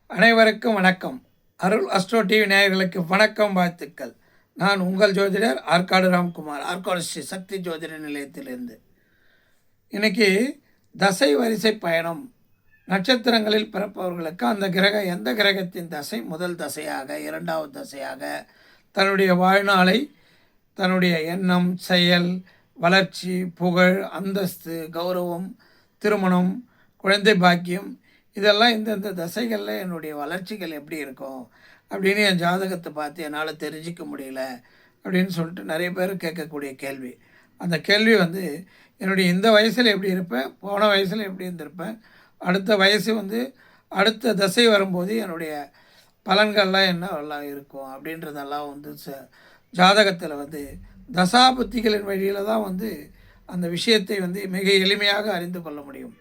அனைவருக்கும் வணக்கம். அருள் astro TV நேயர்களுக்கு வணக்கம், வாழ்த்துக்கள். நான் உங்கள் ஜோதிடர் ஆற்காடு ராம்குமார், ஆற்காடு ஸ்ரீ சக்தி ஜோதிட நிலையத்திலிருந்து. இன்னைக்கு தசை வரிசை பயணம். நட்சத்திரங்களில் பிறப்பவர்களுக்கு அந்த எந்த கிரகத்தின் தசை முதல் தசையாக, இரண்டாவது தசையாக தன்னுடைய வாழ்நாளை, தன்னுடைய எண்ணம், செயல், வளர்ச்சி, புகழ், அந்தஸ்து, கௌரவம், திருமணம், குழந்தை பாக்கியம், இதெல்லாம் இந்தந்த தசைகளில் என்னுடைய வளர்ச்சிகள் எப்படி இருக்கும் அப்படின்னு என் ஜாதகத்தை பார்த்து என்னால் தெரிஞ்சிக்க முடியல அப்படின்னு சொல்லிட்டு நிறைய பேர் கேட்கக்கூடிய கேள்வி. அந்த கேள்வி என்னுடைய இந்த வயசில் எப்படி இருப்பேன், போன வயசில் எப்படி இருந்திருப்பேன், அடுத்த வயசு அடுத்த தசை வரும்போது என்னுடைய பலன்கள்லாம் என்னெல்லாம் இருக்கும் அப்படின்றதெல்லாம் ஜாதகத்தில் தசாபுத்திகளின் வழியில் தான் அந்த விஷயத்தை மிக எளிமையாக அறிந்து கொள்ள முடியும்.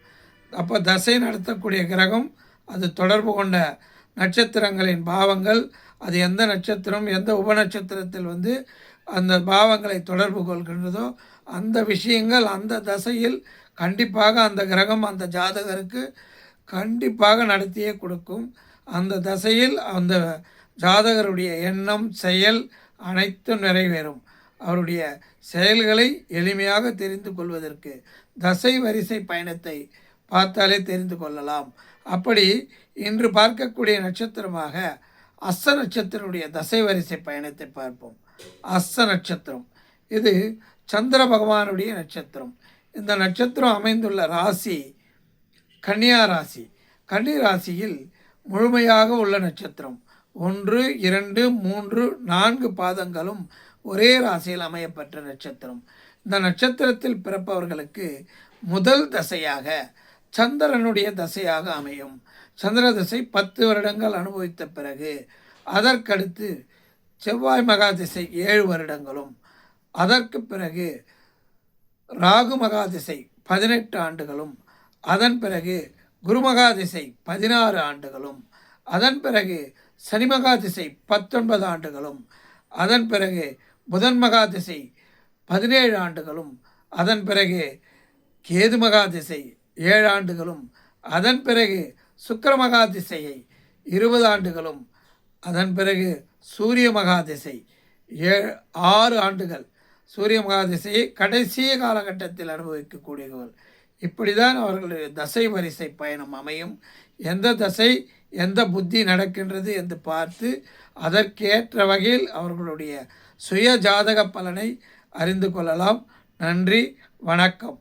அப்போ தசை நடத்தக்கூடிய கிரகம், அது தொடர்பு கொண்ட நட்சத்திரங்களின் பாவங்கள், அது எந்த நட்சத்திரம் எந்த உபநட்சத்திரத்தில் அந்த பாவங்களை தொடர்பு கொள்கின்றதோ அந்த விஷயங்கள் அந்த தசையில் கண்டிப்பாக அந்த கிரகம் அந்த ஜாதகருக்கு கண்டிப்பாக நடத்தியே கொடுக்கும். அந்த தசையில் அந்த ஜாதகருடைய எண்ணம், செயல் அனைத்தும் நிறைவேறும். அவருடைய செயல்களை எளிமையாக தெரிந்து கொள்வதற்கு தசை வரிசை பயணத்தை பார்த்தாலே தெரிந்து கொள்ளலாம். அப்படி இன்று பார்க்கக்கூடிய நட்சத்திரமாக அஸ்த நட்சத்திரனுடைய தசை வரிசை பயணத்தை பார்ப்போம். அஸ்த நட்சத்திரம் இது சந்திர பகவானுடைய நட்சத்திரம். இந்த நட்சத்திரம் அமைந்துள்ள ராசி கன்னியா ராசி. கன்னி ராசியில் முழுமையாக உள்ள நட்சத்திரம். 1, 2, 3, 4 பாதங்களும் ஒரே ராசியில் அமையப்பட்ட நட்சத்திரம். இந்த நட்சத்திரத்தில் பிறப்பவர்களுக்கு முதல் தசையாக சந்திரனுடைய தசையாக அமையும். சந்திர தசை 10 வருடங்கள் அனுபவித்த பிறகு அதற்கடுத்து செவ்வாய் மகா திசை 7 வருடங்களும், அதற்கு பிறகு ராகு மகா திசை 18 ஆண்டுகளும், அதன் பிறகு குருமகா திசை 16 ஆண்டுகளும், அதன் பிறகு சனி மகா திசை 19 ஆண்டுகளும், அதன் பிறகு புதன் மகா திசை 17 ஆண்டுகளும், அதன் பிறகு கேது மகா திசை 7 ஆண்டுகளும், அதன் பிறகு சுக்கிர மகா திசையை 20 ஆண்டுகளும், அதன் பிறகு சூரிய மகா திசை 6 ஆண்டுகள். சூரிய மகா திசையை கடைசி காலகட்டத்தில் அனுபவிக்கக்கூடியவர்கள். இப்படி தான் அவர்களுடைய தசை வரிசை பயணம் அமையும். எந்த தசை எந்த புத்தி நடக்கின்றது என்று பார்த்து அதற்கேற்ற வகையில் அவர்களுடைய சுய ஜாதக பலனை அறிந்து கொள்ளலாம். நன்றி, வணக்கம்.